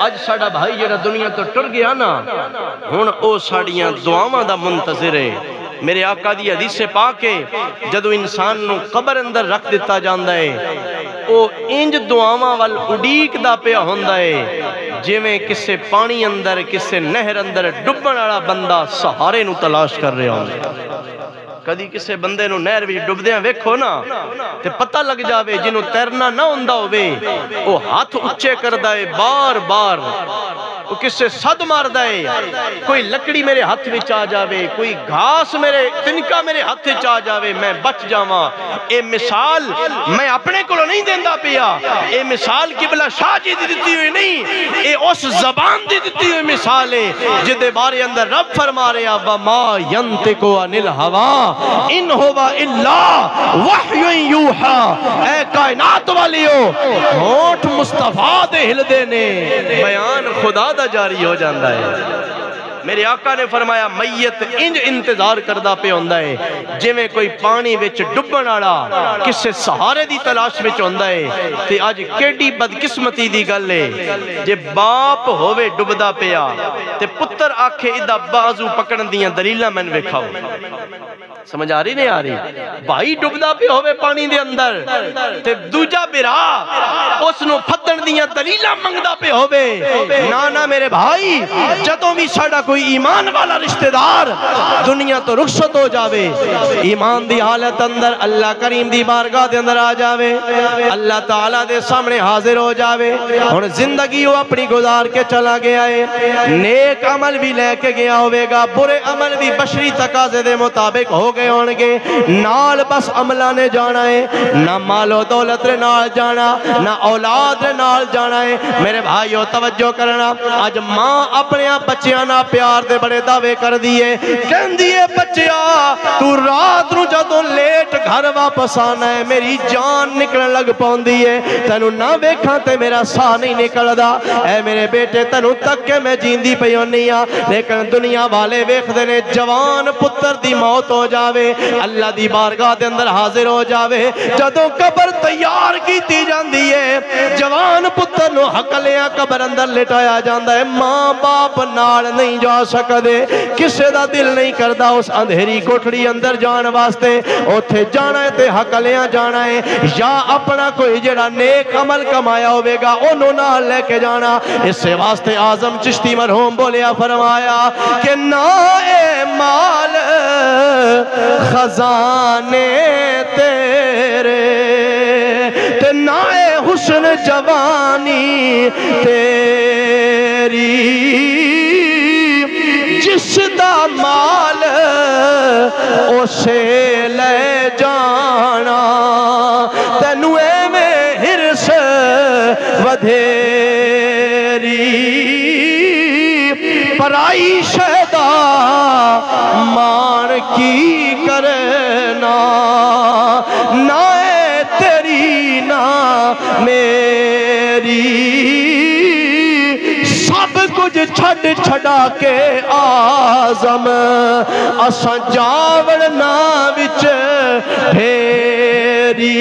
اج ساڑا بھائی جڑا دنیا تو ٹر گیا نا ہن او ساڑیاں دعاواں دا منتظر ہے میرے آقا دی حدیث سے پاک ہے جدو انسان نو قبر اندر رکھ دیتا جاندا ہے او انج دعاواں وال اڈیک دا پیا ہوندا ہے جویں کسے پانی اندر کسے نہر اندر ڈبن والا بندہ سہارے نو تلاش کر رہا ہوندا کدی کسے بندے نو نہر وچ ڈبدیاں ویکھو نا تے پتہ لگ جاوے جنوں تیرنا نہ ہوندا ہووے او ہاتھ اونچے کردا ہے بار بار وہ کسے صد ماردا ہے کوئی لکڑی میرے ہاتھ وچ آ جاوے کوئی گھاس میرے تنکا میرے ہاتھ وچ آ جاوے میں بچ جاواں اے مثال میں اپنے کولوں نہیں دیندا پیا اے مثال قبلہ شاہ جی دی دتی ہوئی نہیں اے اس زبان دی دتی ہوئی مثال ہے جدے بارے اندر رب فرما رہا وما ينطق عن الهوى ان هو الا وحی یوحا اے کائنات والیو ہونٹ مصطفیٰ دے ہلدے نے بیان خدا دا جاری ہو جاندہ ہے میرے آقا نے فرمایا میت انج انتظار کردہ پہ ہوندہ ہے جویں کوئی پانی وچ ڈبن آڑا کسے سہارے دی تلاش وچ ہوندہ ہے تے آج کیڑی بدقسمتی دی گل ہے جے باپ ہووے ڈبدہ پیا تے پتر آکھے ادھا بازو پکڑن دیاں دلیلہ میں نے وکھاؤ سمجھ آ رہی نہیں آ رہی بھائی ڈبدا پہ ہوئے پانی دے اندر تے دوجا برا اس نو پھدن دیاں دلیلہ منگدا پہ ہوئے نانا میرے بھائی جدوں بھی ساڑا کوئی ایمان والا رشتہ دار دنیا تو رخصت ہو جاوے ایمان دی حالت اندر اللہ کریم دی بارگاہ دے اندر آ جاوے اللہ تعالیٰ دے سامنے حاضر ہو جاوے اور زندگی وہ اپنی گزار کے چلا گیا ہے نیک عمل بھی لے کے گیا ہوئے گا برے عمل بھی بشری تقاضے دے مطابق ہو گئے ہونگے نال بس عملہ نے جانا ہے نہ مال و دولت رے نال جانا نہ اولاد رے نال جانا ہے میرے بھائیو توجہ کرنا آج ماں اپنے بچیاں نہ پیار دے بڑے دعوے کر دیئے کہن دیئے بچیا تو رات نو جدوں لیٹ گھر واپس آنا ہے میری جان نکلن لگ پاؤں دیئے تنو نہ بیکھاں تے میرا سا نہیں نکل دا اے میرے بیٹے تنو تک کے میں جیندی پیونی آ لیکن دنیا والے ویخ دینے جوان پتر دی موت ہو جاوے اللہ دی بارگاہ دے اندر حاضر ہو جاوے جدوں قبر تیار کی تی جاندی ہے جوان پتر نو حقلیاں قبر اندر لٹایا جاندہ ہے ماں باپ نال نہیں جا سکدے کسے دا دل نہیں کردہ اس اندھیری کوٹھڑی اندر جان واسطے اوتھے جانا ہے تے حقلیاں جانا ہے یا اپنا کوئی جڑا نیک عمل کمایا ہوئے گا انہوں نال لے کے جانا اس سے واسطے اعظم چشتی مرحوم بولیا فرمایا کہ نہ اے مال خزانے تیرے تے نہ اے حسن جوانی تیری جس دا مال اسے لے جانا تینو اے میں ہرس ودھیری پرائی شہدہ مان کی کرنا نہ اے تیری نہ میری سب کچھ چھڑ چھڑا کے آزم اساں جاوڑنا وچ ڈھیری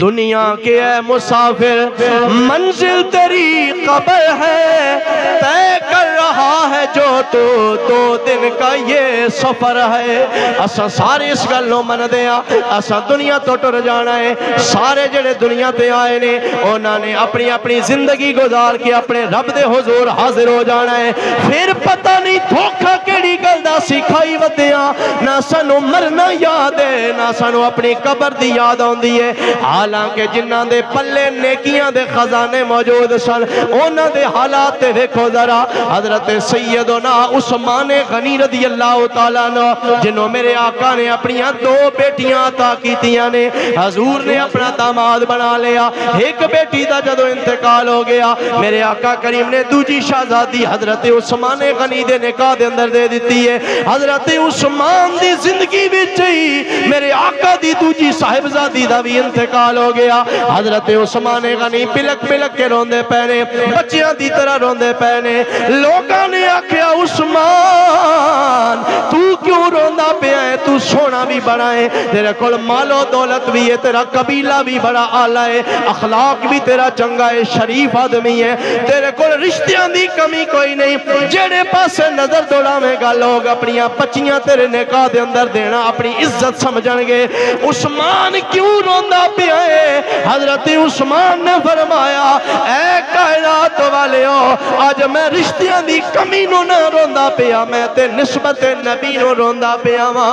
دنیا کے اے مسافر منزل تیری قبر ہے طے کر رہا ہے جو تو 2 دن کا یہ سفر ہے اساں سارے اس گلوں من دیا اساں دنیا تو ٹر جانا ہے سارے جڑے دنیا تے آئے نے انہاں نے اپنی اپنی زندگی گزار کے اپنے رب دے حضور حاضر ہو جانا ہے پھر پتہ نہیں دھوکھا کیڑی گل دا سکھائی ودیاں نہ سانو مرنا یاد ہے نہ سانو اپنی قبر دی یاد آندی ہے حالانکہ جنہاں دے پلے نیکیاں دے خزانے موجود سن انہاں دے حالات تے دیکھو ذرا حضرت سیدنا عثمان غنی رضی اللہ تعالیٰ عنہ جنہوں میرے آقا نے اپنی 2 بیٹیاں عطا کیتیاں نے حضور نے اپنا داماد بنا لیا ایک بیٹی دا جدو انتقال ہو گیا میرے آقا کریم نے دوجی شہزادی حضرت عثمان غنی دے نکاح دے اندر دے دیتی ہے حضرت عثمان دی زندگی بچ ہی میرے آقا دی دوجی صاحبزادی دا بھی انتقال ہو گیا حضرت عثمان غنی پلک پلک کے روندے پینے بچیاں دی طرح روندے پینے لوگاں نے آکھیا عثمان تو کیوں روندا پیا ہے تو سونا بھی بڑا ہے تیرے کول مال و دولت بھی ہے تیرا قبیلہ بھی بڑا آلہ ہے اخلاق بھی تیرا چنگا ہے شریف آدمی ہے تیرے کول رشتیاں دی کمی کوئی نہیں جڑے پاسے نظر دوڑاویں گا لوگ اپنی بچیاں تیرے نکاح دے اندر دینا اپنی عزت سمجھن گے عثمان کیوں روندا پیا ہے حضرت عثمان نے فرمایا اے کائنات والیو آج میں رشتیاں دی کمی نو نہ روندا پیا میں تے نسبت نبی نو روندا پیا وا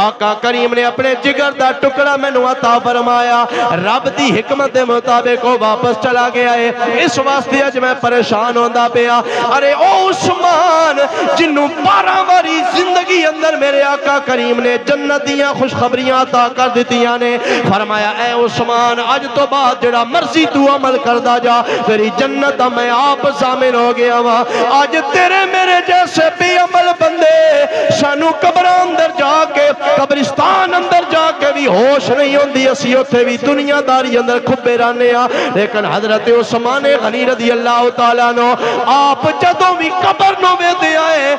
آقا کریم نے اپنے جگر دا ٹکڑا مینوں عطا فرمایا رب دی حکمت دے مطابق وہ واپس چلا گیا ہے اس واسطے اج میں پریشان ہوندا پیا ارے او عثمان جنوں 12 واری زندگی اندر میرے آقا کریم نے جنت دیاں خوشخبریاں عطا کر دتیاں نے فرمایا اے عثمان اج تو بعد جڑا مرضی تو عمل کردا جا تیری جنت میں آپ ضامن ہو گیا وا آج تیرے میرے جیسے بے عمل بندے سانو قبراں اندر جا کے قبرستان اندر جا کے بھی ہوش نہیں ہوندی اسی اوتھے بھی دنیا داری اندر کھبے رہنے ہاں لیکن حضرت عثمان غنی رضی اللہ تعالیٰ عنہ آپ جدوں بھی قبر نو ویندے آئے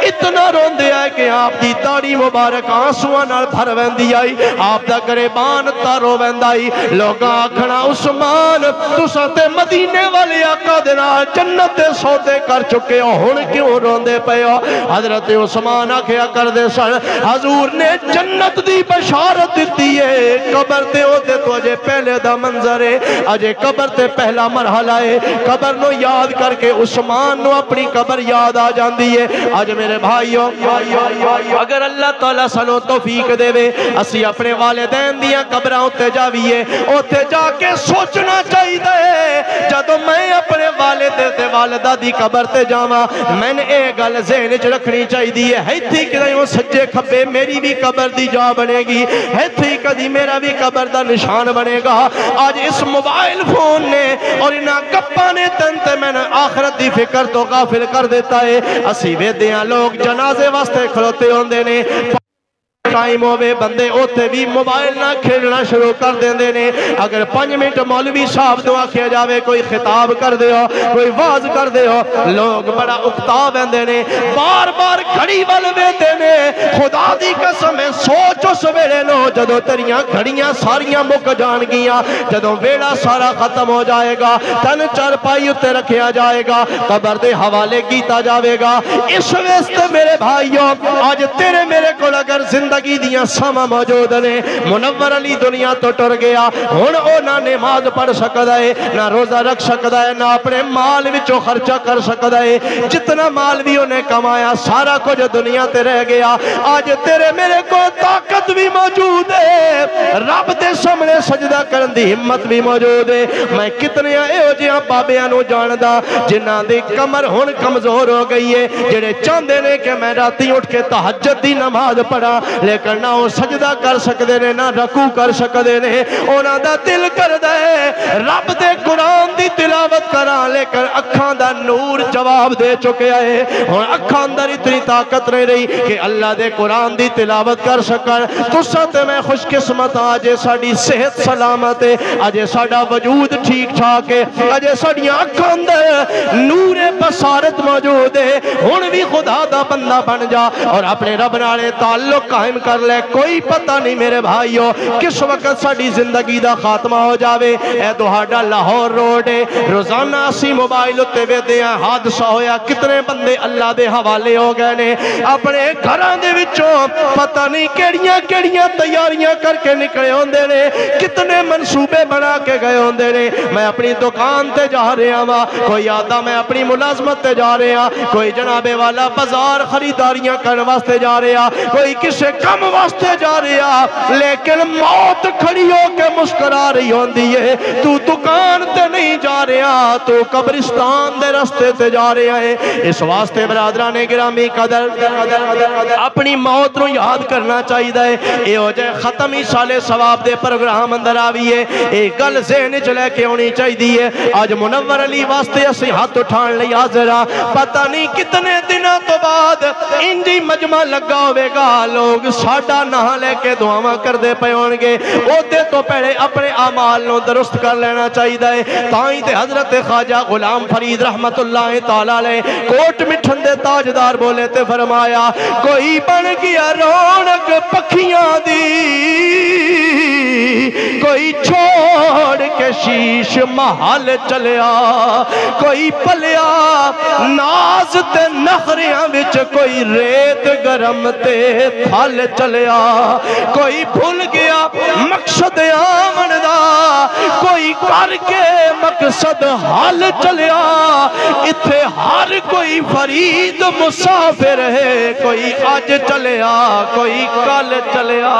اتنا روندے آئے کہ آپ دی داڑھی مبارک آنسواں نال بھر ویندی آئی آپ دا گریبان تارو ویندائی لوگاں آکھنا عثمان تساں تے مدینے والے آقا دے نال جنت دے سودے کر چکے ہو ہن کیوں روندے پئے ہو حضرت عثمان آکھیا کر دے سن حضور نے جنت دی بشارت دتی ہے قبر تے او تے تو اجے پہلے دا منظر ہے اجے قبر تے پہلا مرحلہ ہے قبر نو یاد کر کے عثمان نو اپنی قبر یاد آ جاندی ہے اج میرے بھائیو اگر اللہ تعالیٰ سانو توفیق دے وے اسی اپنے والدین دیاں قبراں اُتے جاویے اُتے جا کے سوچنا چاہیے جدوں میں اپنے والد تے والدہ دی قبر تے جاواں میں نے اے گل ذہن وچ رکھنی چاہیے ایتھے کدی سجے کھبے میری بھی قبر دی جا بنے گی ایتھے کدی میرا بھی قبر دا نشان بنے گا آج اس موبائل فون نے اور انہاں گپاں نے تن تے میں آخرت دی فکر تو غافل کر دیتا ہے اسی ویدیاں لوگ جنازے واسطے کھلوتے ہوندے نے ٹائم ہوئے بندے ہوتے بھی موبائل نہ کھیلنا شروع کر دیندے نے اگر 5 منٹ مولوی صاحب دعا کیا جاوے کوئی خطاب کر دے ہو کوئی واز کر دے ہو لوگ بڑا اکتا ویندے نے بار بار گھڑی ول ویندے نے خدا دی قسم سوچ اس ویلے نو جدوں تیریاں گھڑیاں ساریاں مک جان گیاں جدوں ویلا سارا ختم ہو جائے گا تن چارپائی اتے رکھیا جائے گا قبر دے حوالے کیتا جاوے گا اس واسطے میرے بھائیو آج تیرے میرے کول اگر زندگی دیاں سما موجود نے منور علی دنیا تو ٹر گیا ہن او نہ نماز پڑھ سکدا ہے نہ روزہ رکھ سکدا ہے نہ اپنے مال وچوں خرچہ کر سکدا ہے جتنا مال بھی انہیں کمایا سارا کچھ دنیا تے رہ گیا آج تیرے میرے کو طاقت بھی موجود ہے رب دے سامنے سجدہ کرن دی ہمت بھی موجود ہے میں کتنے ایہو جہاں بابیاں نو جاندا جنہاں دی کمر ہن کمزور ہو گئی ہے جڑے چاہندے نے کہ میں راتی اٹھ کے تہجد دی نماز پڑھا لیکن نہ وہ سجدہ کر سکدے نے نہ رکوع کر سکدے نے انہاں دا دل کردا ہے رب دے قرآن دی تلاوت کراں لیکن اکھاں دا نور جواب دے چکیا ہے ہن اکھاں اندر اتنی طاقت نہیں رہی کہ اللہ دے قرآن دی تلاوت کر سکن تساں تے میں خوش قسمت اج ساڈی صحت سلامت ہے اج ساڈا وجود ٹھیک ٹھاک ہے اج ساڈیاں اکھاں اندر نور بصارت موجود ہے ہن بھی خدا دا بندہ بن جا اور اپنے رب نال تعلق قائم کر لے کوئی پتہ نہیں میرے بھائیو کس وقت ساڈی زندگی دا خاتمہ ہو جاوے اے تہاڈا لاہور روڈ ہے روزانہ اسی موبائل تے ویندے ہاں حادثہ ہویا کتنے بندے اللہ دے حوالے ہو گئے نے اپنے گھراں دے وچوں پتہ نہیں کیڑیاں کیڑیاں تیاریاں کر کے نکلے ہوندے نے کتنے منصوبے بنا کے گئے ہوندے نے میں اپنی دکان تے جا رہا ہاں کوئی آدھا میں اپنی ملازمت تے جا رہا کوئی جناب والا بازار خریداریاں کرنے واسطے جا رہا کوئی کسے کم واسطے جا رہا لیکن موت کھڑی ہو کے مسکرا رہی ہوندی ہے تو دکان تے نہیں جا رہا تو قبرستان دے رستے تے جا رہا ہے اس واسطے برادران گرامی قدر اپنی موت نو یاد کرنا چاہیے اے ہو جائے ختم ایصال ثواب دے پروگرام اندر آویے اے گل ذہن وچ لے کے ہونی چاہیے اج منور علی واسطے اسی ہاتھ اٹھان لئی حاضر ہاں پتہ نہیں کتنے دنوں تو بعد انجی مجمع لگا ہوے گا لوگ لوگ ساڈا نہ لے کے دعاواں کردے پے ہونگے اوتے تو پہلے اپنے اعمال نو درست کر لینا چاہیے تائیں تے حضرت خواجہ غلام فرید رحمت اللہ تعالی علیہ کوٹ مٹھن دے تاجدار بولے تے فرمایا کوئی بن گیا رونق پکھیاں دی کوئی چھوڑ کے شیش محل چلیا کوئی پلیا ناز تے نخریاں وچ کوئی ریت گرم تے تھل چلیا کوئی بھول گیا مقصد آمن دا کوئی کر کے مقصد حال چلیا اتھے ہر کوئی فرید مسافر ہے کوئی آج چلیا کوئی کل چلیا